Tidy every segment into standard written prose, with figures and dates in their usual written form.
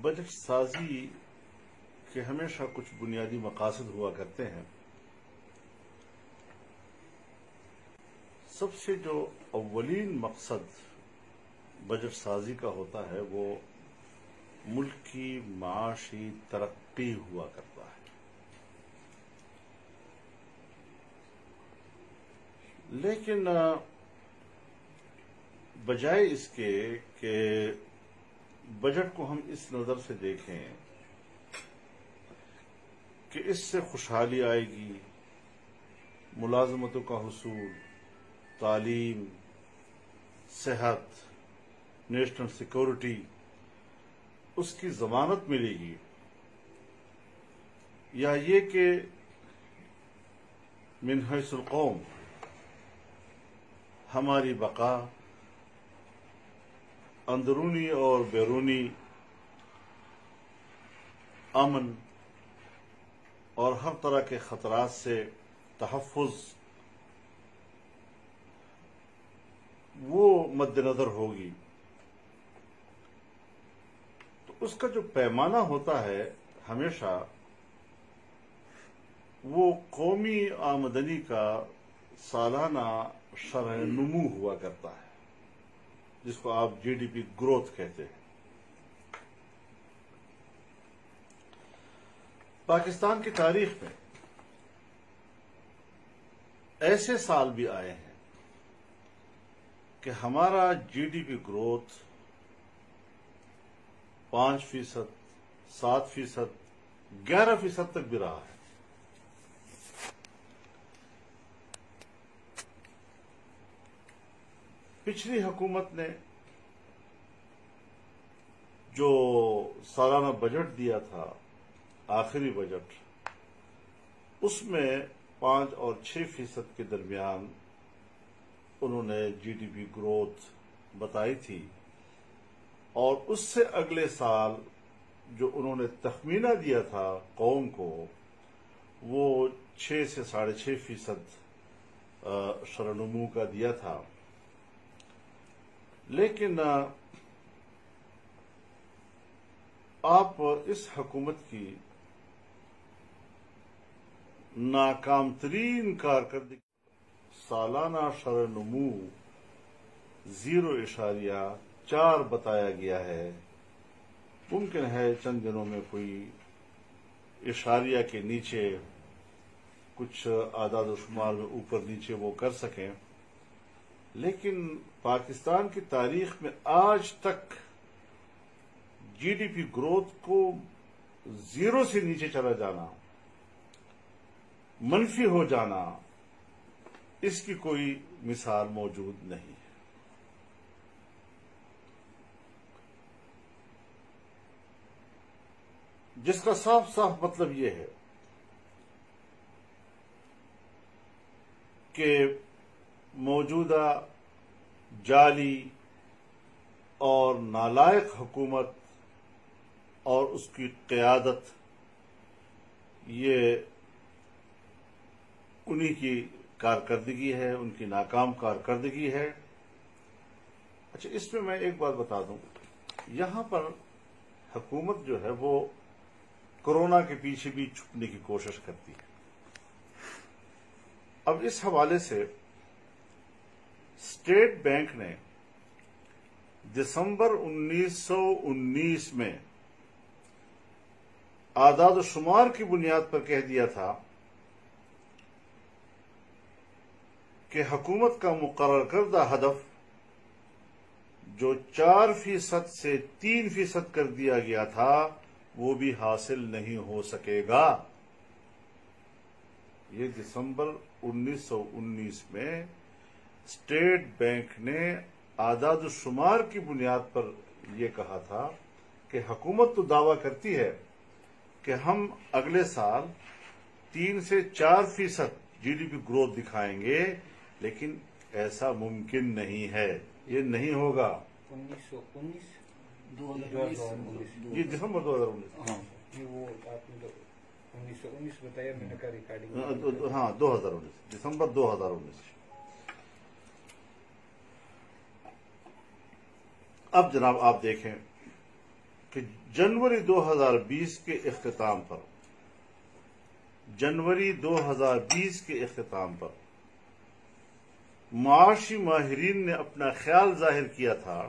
Budget سازی کے ہمیشہ کچھ بنیادی مقاصد ہوا کرتے ہیں. سب سے جو اولین مقصد بجٹ سازی کا ہوتا ہے وہ ملک کی معاشی ترقی ہوا کرتا ہے. لیکن بجائے اس کے کہ بجٹ کو ہم اس نظر سے دیکھیں کہ اس سے خوشحالی آئے گی، ملازمتوں کا حصول، تعلیم، صحت، نیشنل سیکورٹی، اس کی ضمانت ملے گی، یا یہ کہ من حیث القوم ہماری بقا، اندرونی اور بیرونی امن اور ہر طرح کے خطرات سے تحفظ وہ مد نظر ہوگی. تو اس کا جو پیمانہ ہوتا ہے ہمیشہ وہ قومی آمدنی کا سالانہ شرح نمو ہوا کرتا ہے، جس کو آپ جی ڈی پی گروتھ کہتے ہیں. پاکستان کی تاریخ میں ایسے سال بھی آئے ہیں کہ ہمارا جی ڈی پی گروتھ 5%، 7%، 11% تک بھی رہا ہے. پچھلی حکومت نے جو سالانہ بجٹ دیا تھا، آخری بجٹ، اس میں 5 اور 6% کے درمیان انہوں نے جی ڈی پی گروتھ بتائی تھی، اور اس سے اگلے سال جو انہوں نے تخمینہ دیا تھا قوم کو وہ 6 سے 6.5% شرح نمو کا دیا تھا. لیکن آپ اس حکومت کی ناکام ترین کارکردگی، سالانہ شرح نمو 0.4 بتایا گیا ہے. ممکن ہے چند دنوں میں کوئی اشاریہ کے نیچے کچھ اعداد و شمار میں اوپر نیچے وہ کر سکیں، لیکن پاکستان کی تاریخ میں آج تک جی ڈی پی گروتھ کو 0 سے نیچے چلا جانا، منفی ہو جانا، اس کی کوئی مثال موجود نہیں ہے. جس کا صاف صاف مطلب یہ ہے کہ موجودہ جعلی اور نالائق حکومت اور اس کی قیادت یہ انہی کی کارکردگی ہے، ان کی ناکام کارکردگی ہے. اچھا، اس میں ایک بات بتا دوں، یہاں پر حکومت جو ہے وہ کورونا کے پیچھے بھی چھپنے کی کوشش کرتی ہے. اب اس حوالے سے اسٹیٹ بینک نے دسمبر 1919 میں اعداد و شمار کی بنیاد پر کہہ دیا تھا کہ حکومت کا مقرر کردہ ہدف جو 4% سے 3% کر دیا گیا تھا وہ بھی حاصل نہیں ہو سکے گا. یہ دسمبر 1919 میں اسٹیٹ بینک نے اعداد و شمار کی بنیاد پر یہ کہا تھا کہ حکومت تو دعویٰ کرتی ہے کہ ہم اگلے سال 3 سے 4% جی ڈی پی گروتھ دکھائیں گے، لیکن ایسا ممکن نہیں ہے، یہ نہیں ہوگا. 1919 یہ دسمبر 2019. ہاں، وہ آپ نے 1919 بتایا، میں نے کہا ریکارڈنگ. ہاں، 2019، دسمبر 2019. اب جناب آپ دیکھیں کہ جنوری 2020 کے اختتام پر معاشی ماہرین نے اپنا خیال ظاہر کیا تھا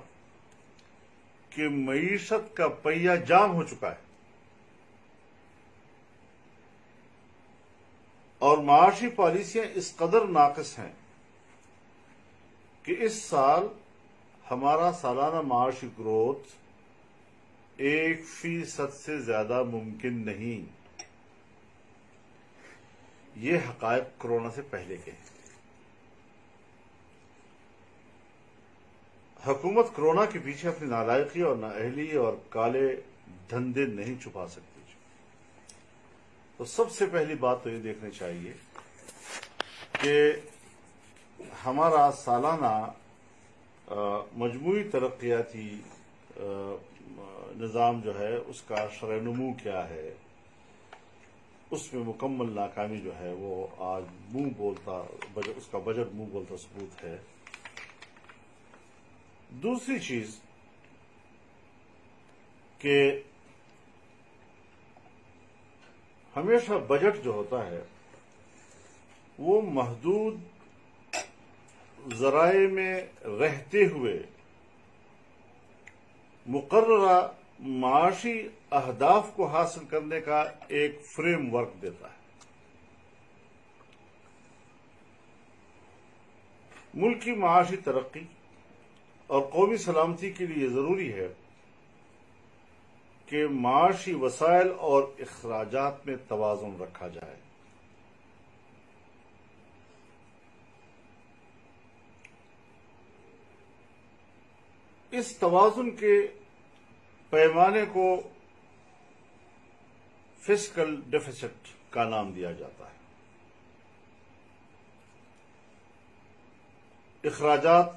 کہ معیشت کا پہیہ جام ہو چکا ہے اور معاشی پالیسیاں اس قدر ناقص ہیں کہ اس سال ہمارا سالانہ معاشی گروتھ 1% سے زیادہ ممکن نہیں۔ یہ حقائق کورونا سے پہلے کے ہیں۔ حکومت کورونا کے پیچھے اپنی نالائقی اور نااہلی اور کالے دھندے نہیں چھپا سکتی۔ تو سب سے پہلی بات تو یہ دیکھنی چاہیے کہ ہمارا سالانہ مجموعی ترقیاتی نظام جو ہے اس کا شرح نمو کیا ہے، اس میں مکمل ناکامی جو ہے وہ آج اس کا بجٹ منہ بولتا ثبوت ہے۔ دوسری چیز کہ ہمیشہ بجٹ جو ہوتا ہے وہ محدود ذرائع میں رہتے ہوئے مقررہ معاشی اہداف کو حاصل کرنے کا ایک فریم ورک دیتا ہے۔ ملک کی معاشی ترقی اور قومی سلامتی کے لیے ضروری ہے کہ معاشی وسائل اور اخراجات میں توازن رکھا جائے۔ اس توازن کے پیمانے کو فسکل ڈیفیسٹ کا نام دیا جاتا ہے۔ اخراجات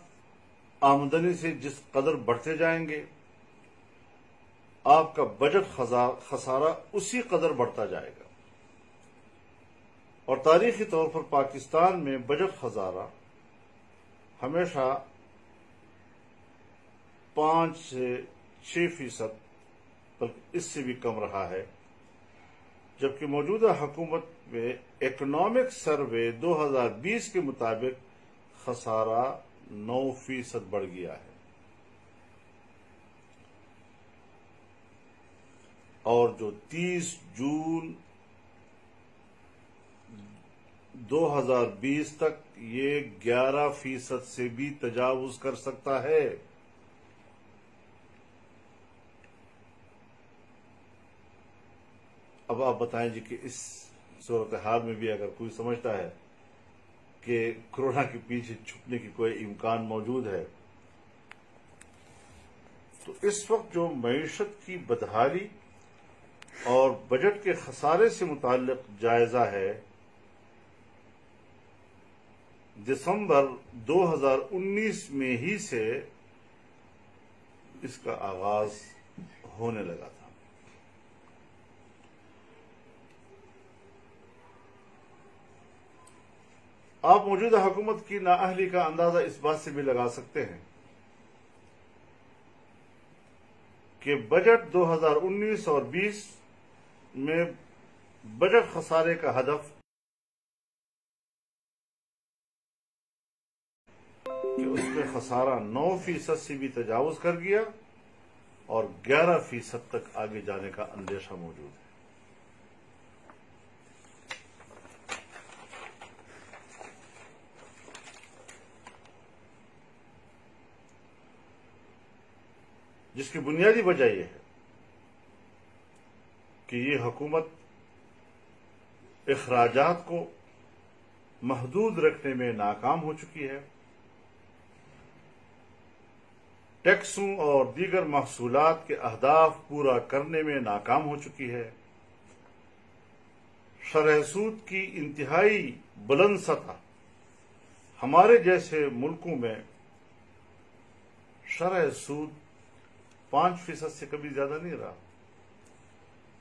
آمدنی سے جس قدر بڑھتے جائیں گے آپ کا بجٹ خسارہ اسی قدر بڑھتا جائے گا، اور تاریخی طور پر پاکستان میں بجٹ خسارہ ہمیشہ 5 سے 6% بلکہ اس سے بھی کم رہا ہے، جبکہ موجودہ حکومت میں اکنامک سروے 2020 کے مطابق خسارہ 9% بڑھ گیا ہے، اور جو 30 جون 2020 تک یہ 11% سے بھی تجاوز کر سکتا ہے۔ اب آپ بتائیں جی کہ اس صورتحال میں بھی اگر کوئی سمجھتا ہے کہ کورونا کے پیچھے چھپنے کی کوئی امکان موجود ہے تو اس وقت جو معیشت کی بدحالی اور بجٹ کے خسارے سے متعلق جائزہ ہے، دسمبر 2019 میں ہی سے اس کا آغاز ہونے لگا تھا۔ آپ موجودہ حکومت کی نااہلی کا اندازہ اس بات سے بھی لگا سکتے ہیں کہ بجٹ 2019 اور 20 میں بجٹ خسارے کا ہدف کہ اس میں خسارہ 9% سے بھی تجاوز کر گیا اور 11% تک آگے جانے کا اندیشہ موجود ہے۔ جس کی بنیادی وجہ یہ ہے کہ یہ حکومت اخراجات کو محدود رکھنے میں ناکام ہو چکی ہے، ٹیکسوں اور دیگر محصولات کے اہداف پورا کرنے میں ناکام ہو چکی ہے، شرح سود کی انتہائی بلند سطح ہمارے جیسے ملکوں میں شرح سود 5% سے کبھی زیادہ نہیں رہا،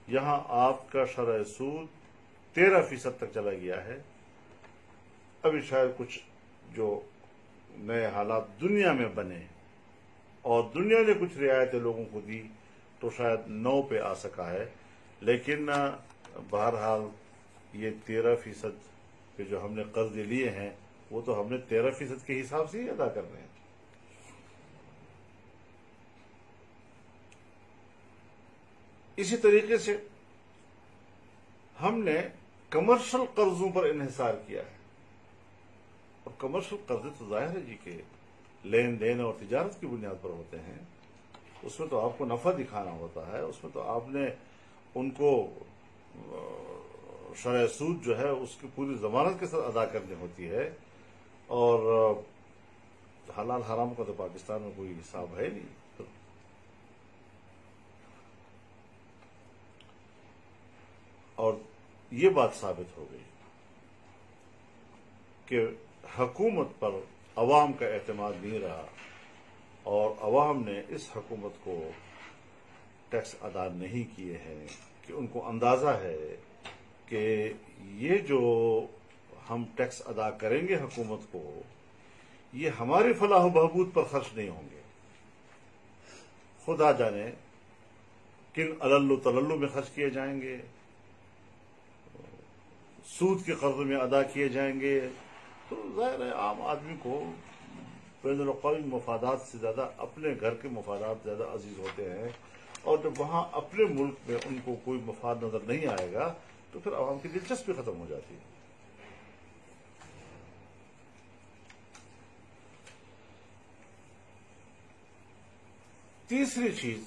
یہاں آپ کا شرح سود 13% تک چلا گیا ہے۔ ابھی شاید کچھ جو نئے حالات دنیا میں بنے اور دنیا نے کچھ رعایتیں لوگوں کو دی تو شاید 9 پہ آ سکا ہے، لیکن بہرحال یہ 13% پہ جو ہم نے قرضے لیے ہیں وہ تو ہم نے 13% کے حساب سے ہی ادا کرنے ہیں۔ اسی طریقے سے ہم نے کمرشل قرضوں پر انحصار کیا ہے، اور کمرشل قرضے تو ظاہر ہے جی کہ لین دین اور تجارت کی بنیاد پر ہوتے ہیں، اس میں تو آپ کو نفع دکھانا ہوتا ہے، اس میں تو آپ نے ان کو شرح سود جو ہے اس کی پوری ضمانت کے ساتھ ادا کرنی ہوتی ہے، اور حلال حرام کا تو پاکستان میں کوئی حساب ہے نہیں۔ اور یہ بات ثابت ہو گئی کہ حکومت پر عوام کا اعتماد نہیں رہا، اور عوام نے اس حکومت کو ٹیکس ادا نہیں کیے ہیں کہ ان کو اندازہ ہے کہ یہ جو ہم ٹیکس ادا کریں گے حکومت کو، یہ ہماری فلاح و بہبود پر خرچ نہیں ہوں گے، خدا جانے کن علل تللو میں خرچ کیے جائیں گے، سود کے قرض میں ادا کیے جائیں گے۔ تو ظاہر ہے عام آدمی کو بین الاقوامی مفادات سے زیادہ اپنے گھر کے مفادات زیادہ عزیز ہوتے ہیں، اور جب وہاں اپنے ملک میں ان کو کوئی مفاد نظر نہیں آئے گا تو پھر عوام کی دلچسپی ختم ہو جاتی ہے۔ تیسری چیز،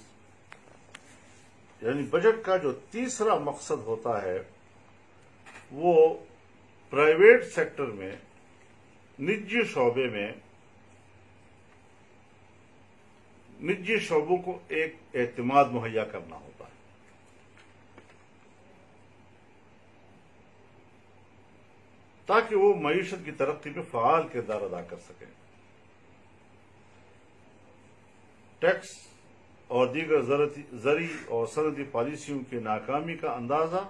یعنی بجٹ کا جو تیسرا مقصد ہوتا ہے وہ پرائیویٹ سیکٹر میں، نجی شعبے میں، نجی شعبوں کو ایک اعتماد مہیا کرنا ہوتا ہے، تاکہ وہ معیشت کی ترقی میں فعال کردار ادا کر سکیں۔ ٹیکس اور دیگر زرعی اور صنعتی پالیسیوں کی ناکامی کا اندازہ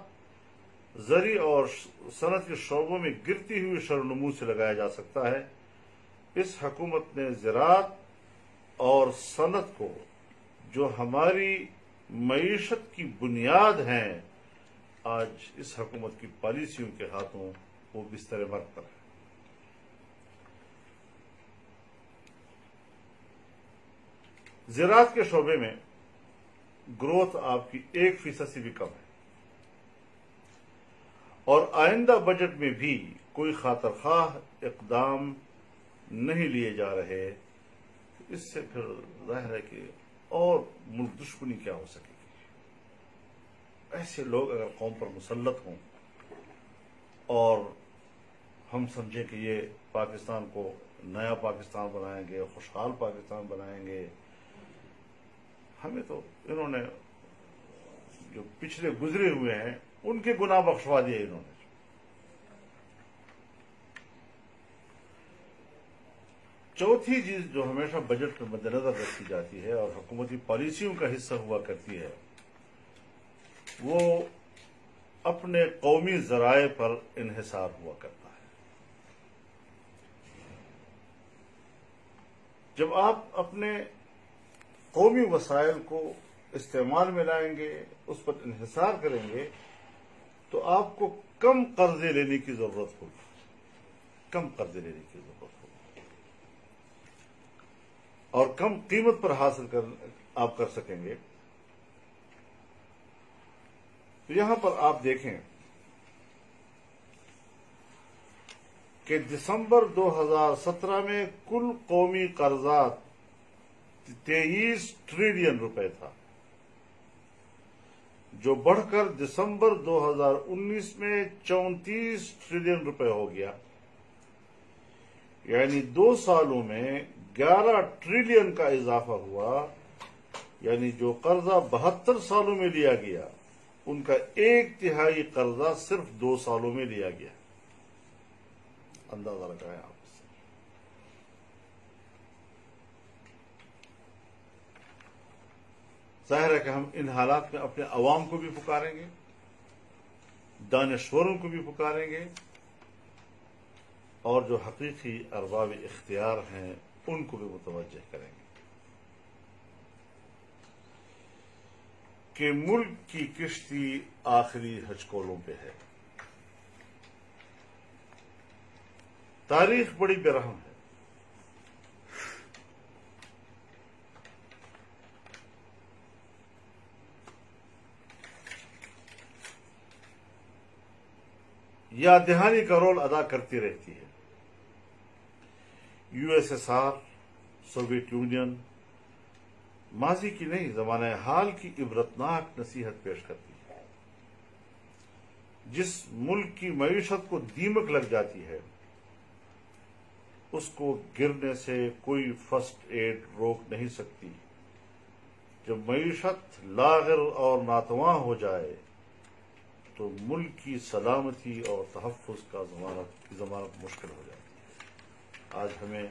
زرعی اور صنعت کے شعبوں میں گرتی ہوئی شرونمو سے لگایا جا سکتا ہے۔ اس حکومت نے زراعت اور صنعت کو، جو ہماری معیشت کی بنیاد ہیں، آج اس حکومت کی پالیسیوں کے ہاتھوں وہ بستر مرگ پر ہے۔ زراعت کے شعبے میں گروتھ آپ کی 1% سے بھی کم ہے، اور آئندہ بجٹ میں بھی کوئی خاطر خواہ اقدام نہیں لیے جا رہے۔ اس سے پھر ظاہر ہے کہ اور ملک دشمنی کیا ہو سکے گی؟ ایسے لوگ اگر قوم پر مسلط ہوں اور ہم سمجھیں کہ یہ پاکستان کو نیا پاکستان بنائیں گے، خوشحال پاکستان بنائیں گے، ہمیں تو انہوں نے جو پچھلے گزرے ہوئے ہیں ان کے گناہ بخشوا دیے انہوں نے۔ چوتھی چیز جو ہمیشہ بجٹ میں مد نظر رکھی جاتی ہے اور حکومتی پالیسیوں کا حصہ ہوا کرتی ہے، وہ اپنے قومی ذرائع پر انحصار ہوا کرتا ہے۔ جب آپ اپنے قومی وسائل کو استعمال میں لائیں گے، اس پر انحصار کریں گے، تو آپ کو کم قرضے لینے کی ضرورت ہوگی، کم قرضے لینے کی ضرورت ہوگی، اور کم قیمت پر حاصل آپ کر سکیں گے۔ تو یہاں پر آپ دیکھیں کہ دسمبر 2017 میں کل قومی قرضات 23 ٹریلین روپے تھا، جو بڑھ کر دسمبر 2019 میں 34 ٹریلین روپے ہو گیا، یعنی 2 سالوں میں 11 ٹریلین کا اضافہ ہوا، یعنی جو قرضہ 72 سالوں میں لیا گیا ان کا 1/3 قرضہ صرف 2 سالوں میں لیا گیا۔ اندازہ لگائیں آپ اس سے۔ ظاہر ہے کہ ہم ان حالات میں اپنے عوام کو بھی پکاریں گے، دانشوروں کو بھی پکاریں گے، اور جو حقیقی ارباب اختیار ہیں ان کو بھی متوجہ کریں گے۔ کہ ملک کی کشتی آخری ہچکولوں پہ ہے۔ تاریخ بڑی بے رحم ہے۔ یاد دہانی کا رول ادا کرتی رہتی ہے۔ USSR، سوویت یونین ماضی کی نہیں، زمانہ حال کی عبرتناک نصیحت پیش کرتی ہے۔ جس ملک کی معیشت کو دیمک لگ جاتی ہے اس کو گرنے سے کوئی فرسٹ ایڈ روک نہیں سکتی۔ جب معیشت لاغر اور ناتواں ہو جائے تو ملک کی سلامتی اور تحفظ کا ضمانت مشکل ہو جاتی ہے۔ آج ہمیں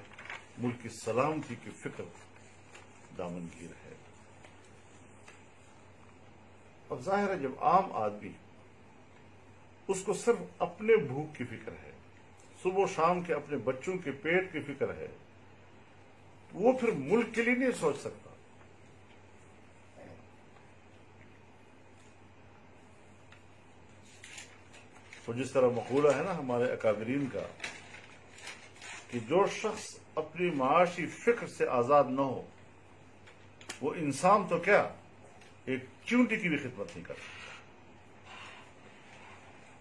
ملک کی سلامتی کی فکر دامنگیر ہے۔ اب ظاہر ہے جب عام آدمی اس کو صرف اپنے بھوک کی فکر ہے، صبح و شام کے اپنے بچوں کے پیٹ کی فکر ہے، وہ پھر ملک کے لیے نہیں سوچ سکتا۔ تو جس طرح مقولہ ہے نا ہمارے اکابرین کا کہ جو شخص اپنی معاشی فکر سے آزاد نہ ہو وہ انسان تو کیا ایک چیونٹی کی بھی خدمت نہیں کر سکتا۔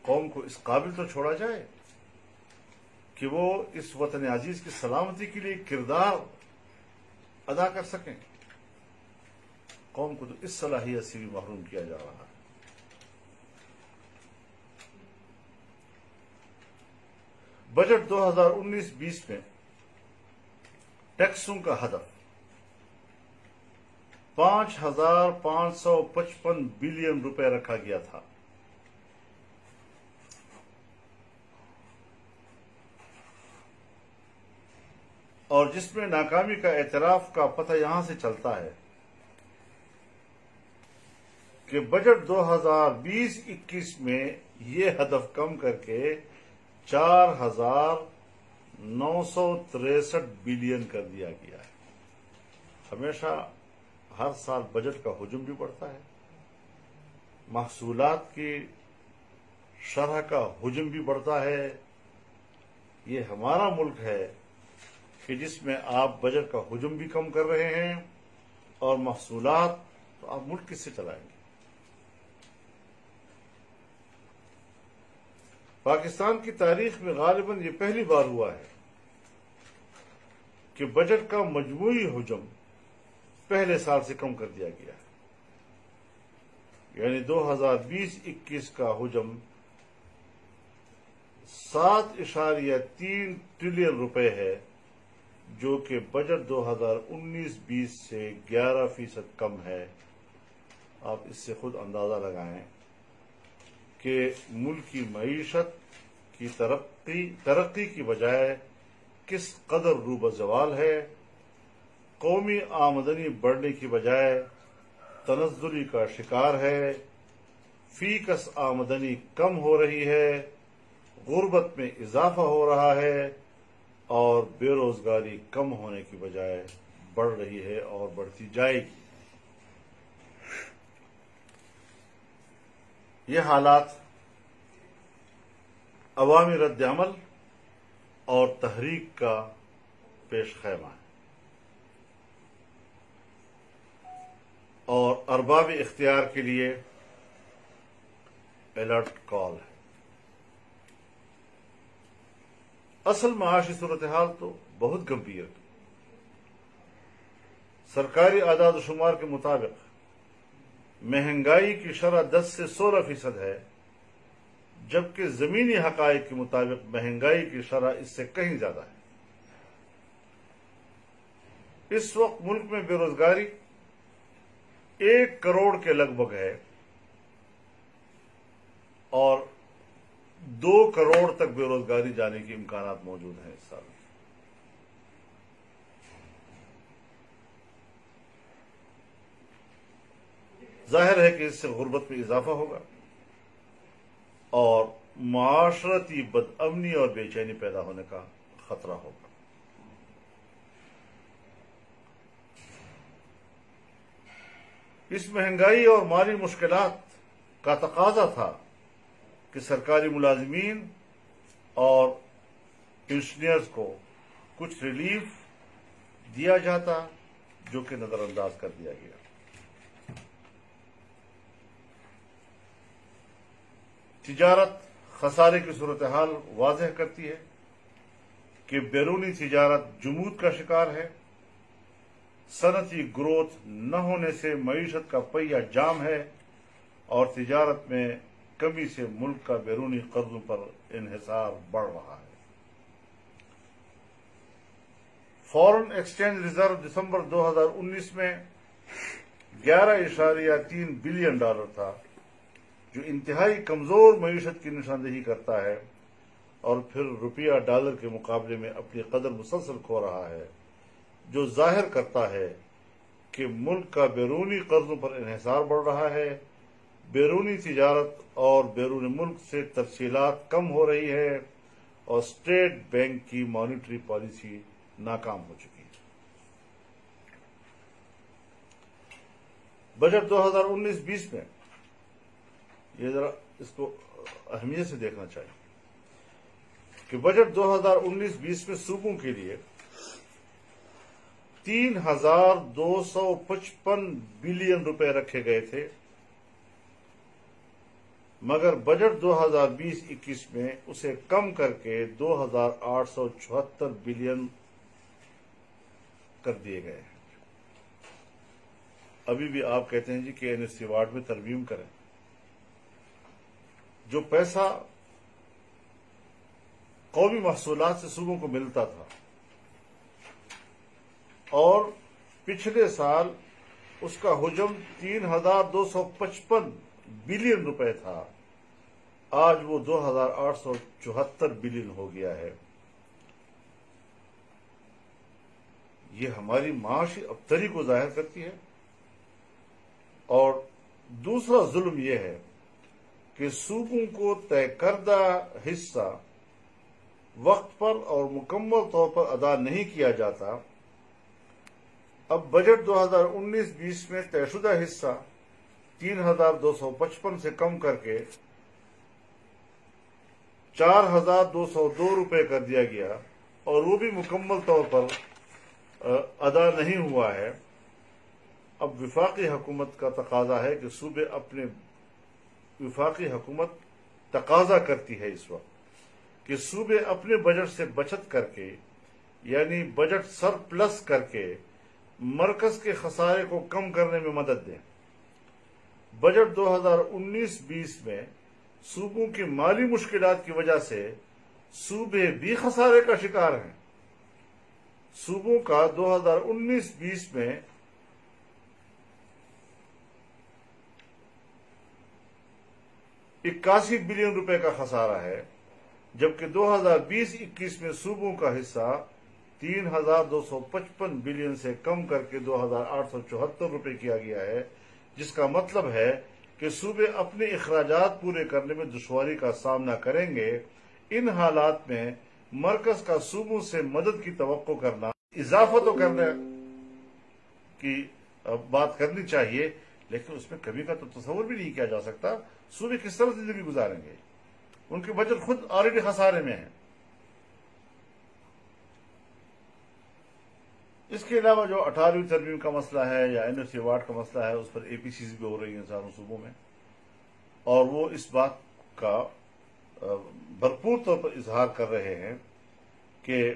قوم کو اس قابل تو چھوڑا جائے کہ وہ اس وطن عزیز کی سلامتی کے لیے کردار ادا کر سکیں۔ قوم کو تو اس صلاحیت سے بھی محروم کیا جا رہا ہے۔ بجٹ 2019-20 میں ٹیکسوں کا ہدف 5,555 بلین روپے رکھا گیا تھا۔ اور جس میں ناکامی کا اعتراف کا پتہ یہاں سے چلتا ہے کہ بجٹ 2020-21 میں یہ ہدف کم کر کے 4,963 بلین کر دیا گیا ہے۔ ہمیشہ ہر سال بجٹ کا حجم بھی بڑھتا ہے، محصولات کی شرح کا حجم بھی بڑھتا ہے۔ یہ ہمارا ملک ہے کہ جس میں آپ بجٹ کا حجم بھی کم کر رہے ہیں اور محصولات، تو آپ ملک کس سے چلائیں گے؟ پاکستان کی تاریخ میں غالباً یہ پہلی بار ہوا ہے کہ بجٹ کا مجموعی حجم پہلے سال سے کم کر دیا گیا ہے۔ یعنی 2020-21 کا حجم 7.3 ٹریلین روپے ہے، جو کہ بجٹ 2019-20 سے 11% کم ہے۔ آپ اس سے خود اندازہ لگائیں کہ ملک کی معیشت کی ترقی کی بجائے کس قدر روبہ زوال ہے۔ قومی آمدنی بڑھنے کی بجائے تنزلی کا شکار ہے، فی کس آمدنی کم ہو رہی ہے، غربت میں اضافہ ہو رہا ہے اور بے روزگاری کم ہونے کی بجائے بڑھ رہی ہے اور بڑھتی جائے گی۔ یہ حالات عوامی رد عمل اور تحریک کا پیش خیمہ ہے اور ارباب اختیار کے لیے الرٹ کال ہے۔ اصل معاشی صورتحال تو بہت گمبھیر ہے۔ سرکاری اعداد و شمار کے مطابق مہنگائی کی شرح 10 سے 16% ہے، جبکہ زمینی حقائق کے مطابق مہنگائی کی شرح اس سے کہیں زیادہ ہے۔ اس وقت ملک میں بے روزگاری 1 کروڑ کے لگ بھگ ہے اور 2 کروڑ تک بے روزگاری جانے کے امکانات موجود ہیں اس سال۔ ظاہر ہے کہ اس سے غربت میں اضافہ ہوگا اور معاشرتی بدامنی اور بے چینی پیدا ہونے کا خطرہ ہوگا۔ اس مہنگائی اور مالی مشکلات کا تقاضا تھا کہ سرکاری ملازمین اور پنشنرز کو کچھ ریلیف دیا جاتا، جو کہ نظر انداز کر دیا گیا۔ تجارت خسارے کی صورتحال واضح کرتی ہے کہ بیرونی تجارت جمود کا شکار ہے۔ صنعتی گروتھ نہ ہونے سے معیشت کا پہیہ جام ہے اور تجارت میں کمی سے ملک کا بیرونی قرضوں پر انحصار بڑھ رہا ہے۔ فارن ایکسچینج ریزرو دسمبر 2019 میں 11.3 بلین ڈالر تھا، جو انتہائی کمزور معیشت کی نشاندہی کرتا ہے اور پھر روپیہ ڈالر کے مقابلے میں اپنی قدر مسلسل کھو رہا ہے، جو ظاہر کرتا ہے کہ ملک کا بیرونی قرضوں پر انحصار بڑھ رہا ہے، بیرونی تجارت اور بیرون ملک سے ترسیلات کم ہو رہی ہے اور اسٹیٹ بینک کی مانیٹری پالیسی ناکام ہو چکی ہے۔ بجٹ 2019-20 میں یہ ذرا اس کو اہمیت سے دیکھنا چاہیے کہ بجٹ 2019-20 میں صوبوں کے لیے 3,255 بلین روپے رکھے گئے تھے، مگر بجٹ 2020-21 میں اسے کم کر کے 2,876 بلین کر دیے گئے ہیں۔ ابھی بھی آپ کہتے ہیں جی کہ NSC وارڈ میں ترمیم کریں۔ جو پیسہ قومی محصولات سے صوبوں کو ملتا تھا اور پچھلے سال اس کا حجم 3,255 بلین روپے تھا، آج وہ 2,874 بلین ہو گیا ہے۔ یہ ہماری معاشی ابتری کو ظاہر کرتی ہے۔ اور دوسرا ظلم یہ ہے کہ صوبوں کو طے کردہ حصہ وقت پر اور مکمل طور پر ادا نہیں کیا جاتا۔ اب بجٹ 2019-20 میں طے شدہ حصہ 3,255 سے کم کر کے 4,202 روپے کر دیا گیا اور وہ بھی مکمل طور پر ادا نہیں ہوا ہے۔ اب وفاقی حکومت کا تقاضا ہے کہ صوبے اپنے وفاقی حکومت تقاضا کرتی ہے اس وقت کہ صوبے اپنے بجٹ سے بچت کر کے، یعنی بجٹ سرپلس کر کے، مرکز کے خسارے کو کم کرنے میں مدد دیں۔ بجٹ 2019-20 میں صوبوں کی مالی مشکلات کی وجہ سے صوبے بھی خسارے کا شکار ہیں۔ صوبوں کا 2019-20 میں 81 بلین روپے کا خسارہ ہے، جبکہ 2020-21 میں صوبوں کا حصہ 3,255 بلین سے کم کر کے 2,874 روپے کیا گیا ہے، جس کا مطلب ہے کہ صوبے اپنے اخراجات پورے کرنے میں دشواری کا سامنا کریں گے۔ ان حالات میں مرکز کا صوبوں سے مدد کی توقع کرنا، اضافہ تو کرنے کی بات کرنی چاہیے، لیکن اس میں کمی کا تو تصور بھی نہیں کیا جا سکتا۔ صوبے کس طرح زندگی گزاریں گے؟ ان کے بجٹ خود آلریڈی خسارے میں ہیں۔ اس کے علاوہ جو 18ویں ترمیم کا مسئلہ ہے یا NSC وارڈ کا مسئلہ ہے، اس پر APCs بھی ہو رہی ہیں ساروں صوبوں میں، اور وہ اس بات کا بھرپور طور پر اظہار کر رہے ہیں کہ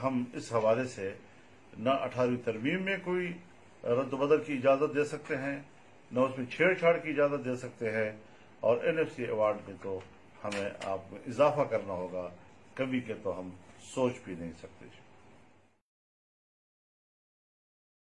ہم اس حوالے سے نہ 18ویں ترمیم میں کوئی رد و بدل کی اجازت دے سکتے ہیں، نہ اس میں چھیڑ چھاڑ کی اجازت دے سکتے ہیں، اور NSC ایوارڈ میں تو ہمیں آپ کو اضافہ کرنا ہوگا، کمی کے تو ہم سوچ بھی نہیں سکتے۔